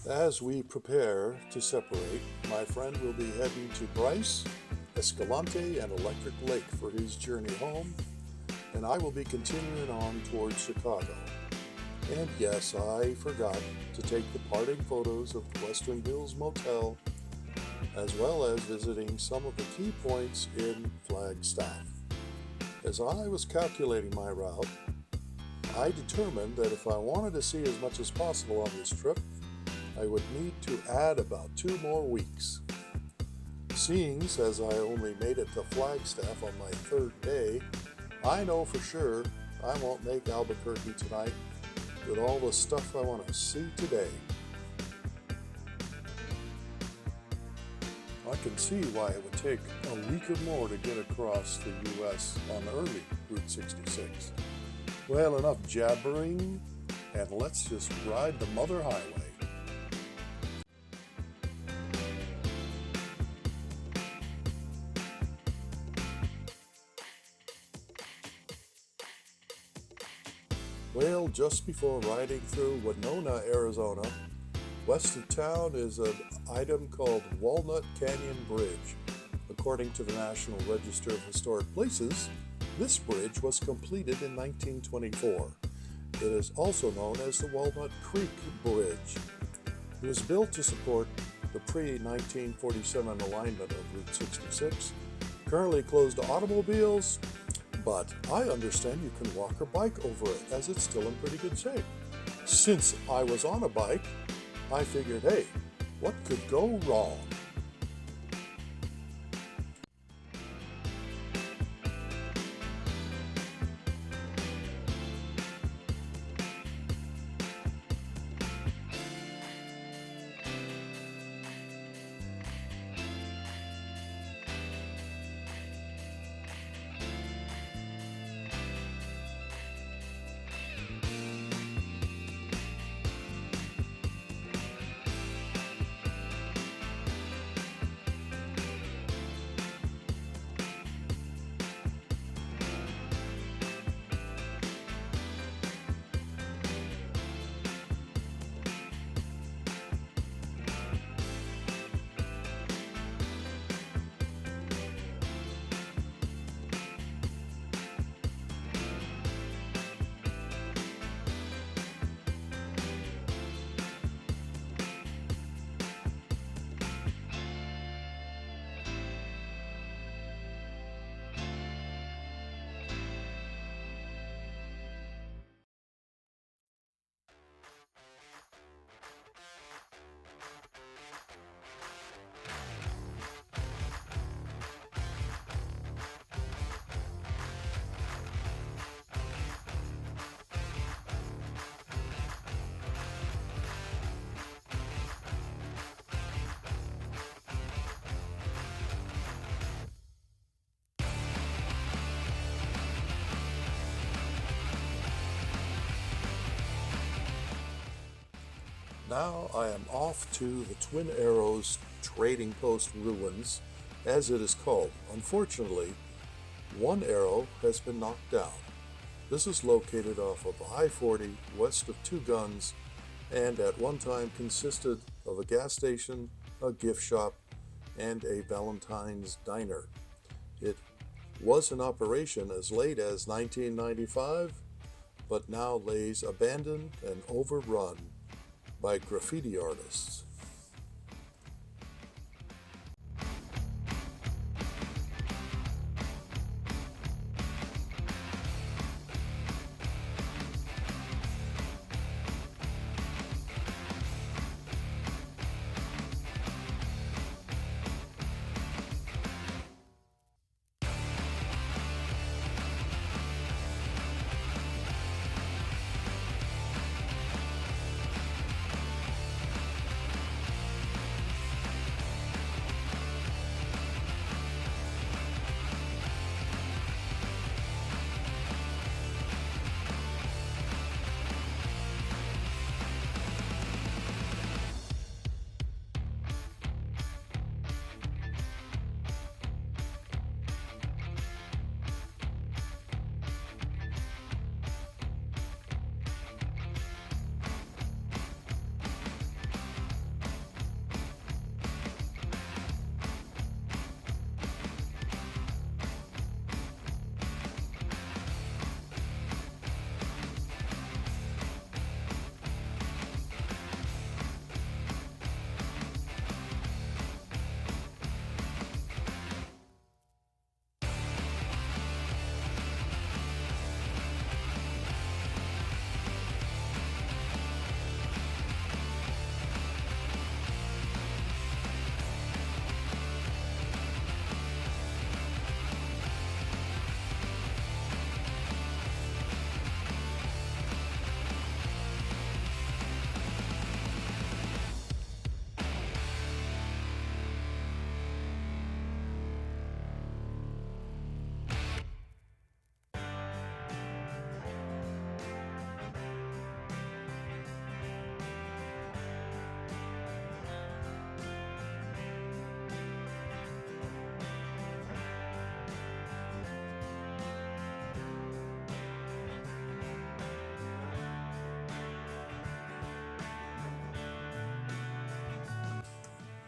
As we prepare to separate, my friend will be heading to Bryce, Escalante, and Electric Lake for his journey home, and I will be continuing on towards Chicago. And yes, I forgot to take the parting photos of the Western Hills Motel, as well as visiting some of the key points in Flagstaff. As I was calculating my route, I determined that if I wanted to see as much as possible on this trip, I would need to add about 2 more weeks. Seeing as I only made it to Flagstaff on my 3rd day, I know for sure I won't make Albuquerque tonight with all the stuff I want to see today. I can see why it would take a week or more to get across the U.S. on early Route 66. Well, enough jabbering, and let's just ride the Mother Highway. Well, just before riding through Winona, Arizona, west of town is an item called Walnut Canyon Bridge. According to the National Register of Historic Places, this bridge was completed in 1924. It is also known as the Walnut Creek Bridge. It was built to support the pre-1947 alignment of Route 66, currently closed to automobiles, but I understand you can walk or bike over it as it's still in pretty good shape. Since I was on a bike, I figured, hey, what could go wrong? Now I am off to the Twin Arrows Trading Post Ruins, as it is called. Unfortunately, one arrow has been knocked down. This is located off of I-40 west of Two Guns, and at one time consisted of a gas station, a gift shop, and a Valentine's diner. It was in operation as late as 1995, but now lays abandoned and overrun by graffiti artists.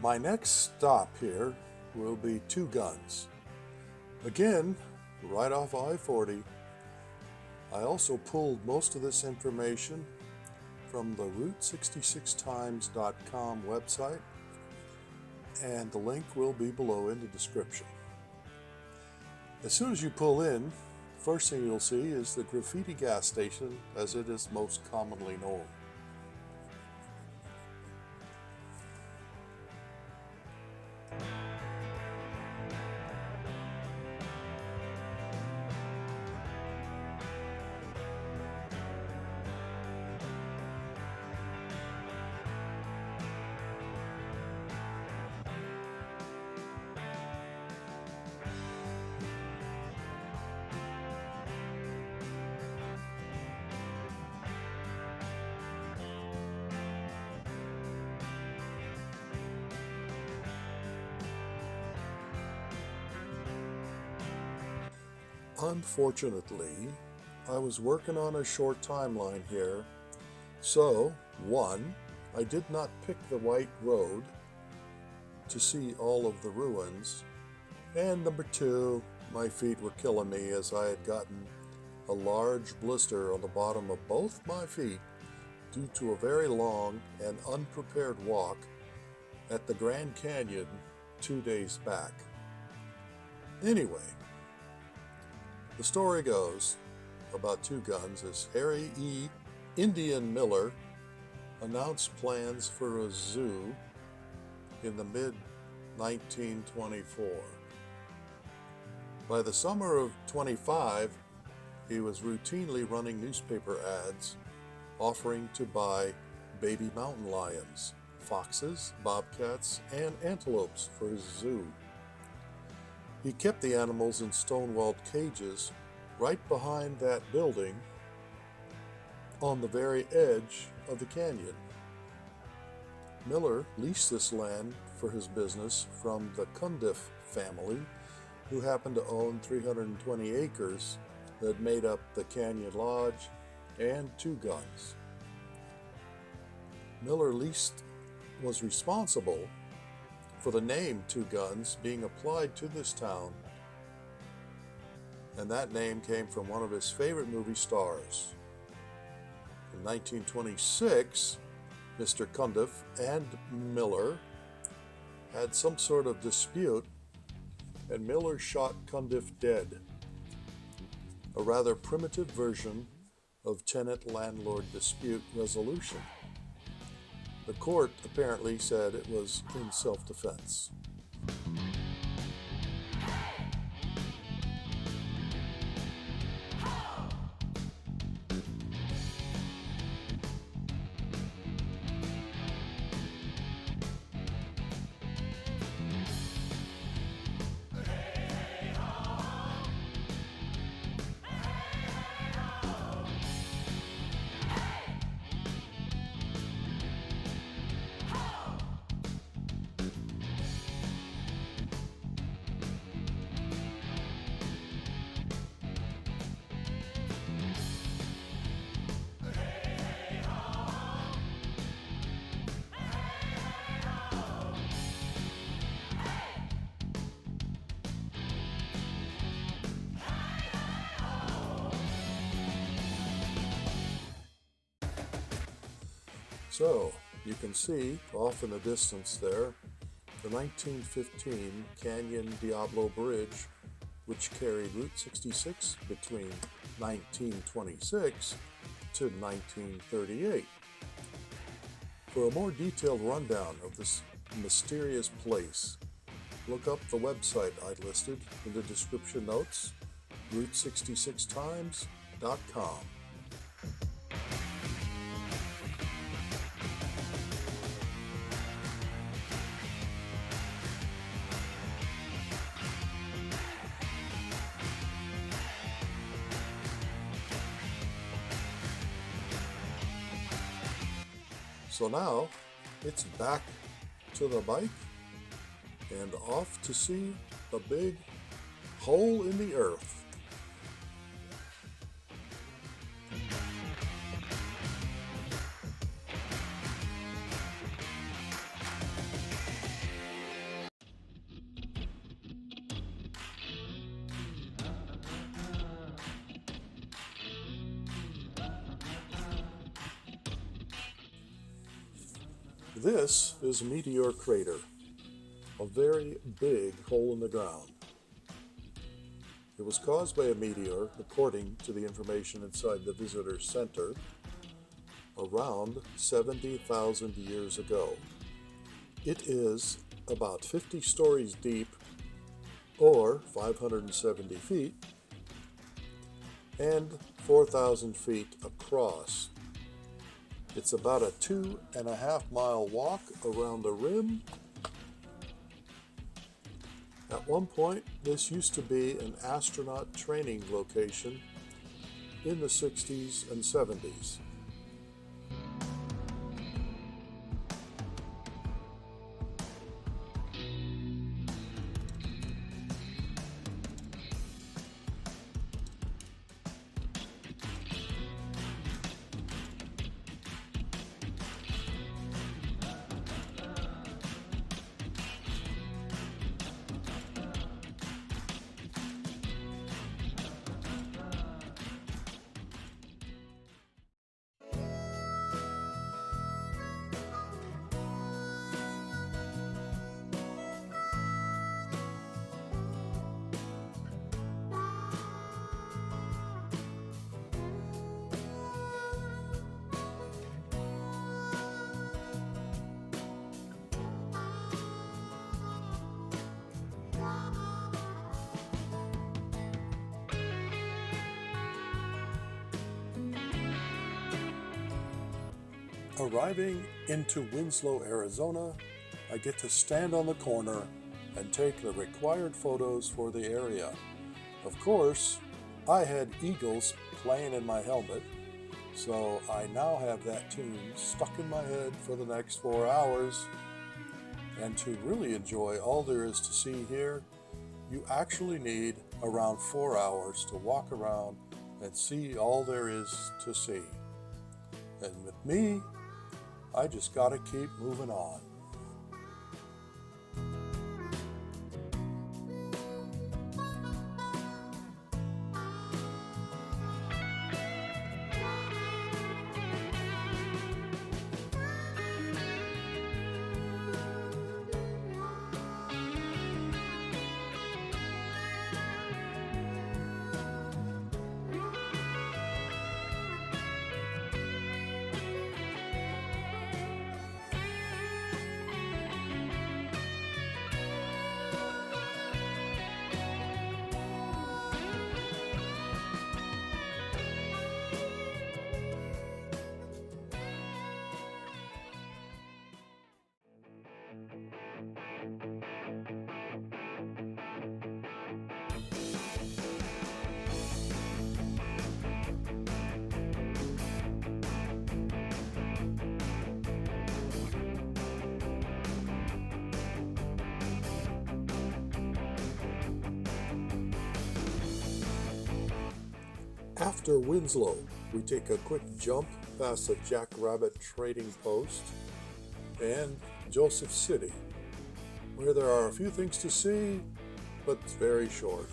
My next stop here will be Two Guns. Again, right off I-40. I also pulled most of this information from the Route66times.com website, and the link will be below in the description. As soon as you pull in, first thing you'll see is the graffiti gas station, as it is most commonly known. Unfortunately, I was working on a short timeline here, so 1, I did not pick the right road to see all of the ruins, and number 2, my feet were killing me as I had gotten a large blister on the bottom of both my feet due to a very long and unprepared walk at the Grand Canyon 2 days back. Anyway, the story goes about Two Guns as Harry E. Indian Miller announced plans for a zoo in the mid-1924. By the summer of 25, he was routinely running newspaper ads offering to buy baby mountain lions, foxes, bobcats, and antelopes for his zoo. He kept the animals in stone-walled cages right behind that building on the very edge of the canyon. Miller leased this land for his business from the Cundiff family, who happened to own 320 acres that made up the Canyon Lodge and Two Guns. Miller was responsible for the name Two Guns being applied to this town, and that name came from one of his favorite movie stars. In 1926, Mr. Cundiff and Miller had some sort of dispute, and Miller shot Cundiff dead, a rather primitive version of tenant-landlord dispute resolution. The court apparently said it was in self-defense. So, you can see off in the distance there, the 1915 Canyon Diablo Bridge, which carried Route 66 between 1926 to 1938. For a more detailed rundown of this mysterious place, look up the website I listed in the description notes, Route66times.com. So now, it's back to the bike and off to see the big hole in the earth. This is Meteor Crater, a very big hole in the ground. It was caused by a meteor, according to the information inside the visitor center, around 70,000 years ago. It is about 50 stories deep, or 570 feet, and 4,000 feet across. It's about a 2.5-mile walk around the rim. At one point, this used to be an astronaut training location in the 60s and 70s. Arriving into Winslow, Arizona, I get to stand on the corner and take the required photos for the area. Of course, I had eagles playing in my helmet, so I now have that tune stuck in my head for the next 4 hours. And to really enjoy all there is to see here, you actually need around 4 hours to walk around and see all there is to see. And with me, I just gotta keep moving on. After Winslow, we take a quick jump past the Jackrabbit Trading Post and Joseph City, where there are a few things to see, but it's very short.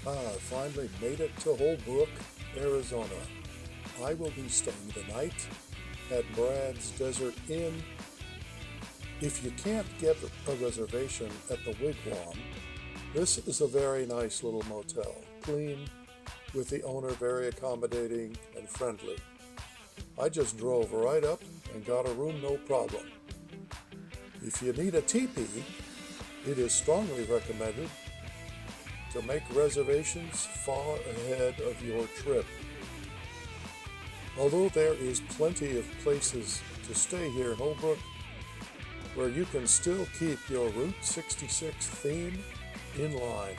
Finally made it to Holbrook, Arizona. I will be staying the night at Brad's Desert Inn. If you can't get a reservation at the Wigwam, this is a very nice little motel, clean, with the owner very accommodating and friendly. I just drove right up and got a room no problem. If you need a teepee, it is strongly recommended to make reservations far ahead of your trip. Although there is plenty of places to stay here in Holbrook, where you can still keep your Route 66 theme in line.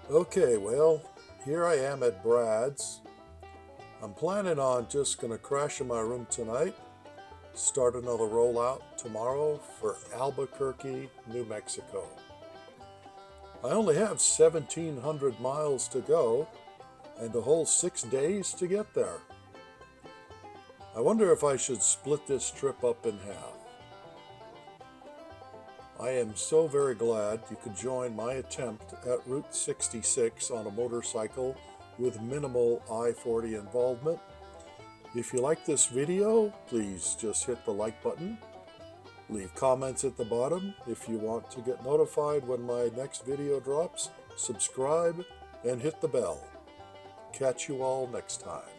Okay, well, here I am at Brad's. I'm planning on just going to crash in my room tonight, start another rollout tomorrow for Albuquerque, New Mexico. I only have 1,700 miles to go and a whole 6 days to get there. I wonder if I should split this trip up in half. I am so very glad you could join my attempt at Route 66 on a motorcycle with minimal I-40 involvement. If you like this video, please just hit the like button. Leave comments at the bottom. If you want to get notified when my next video drops, subscribe and hit the bell. Catch you all next time.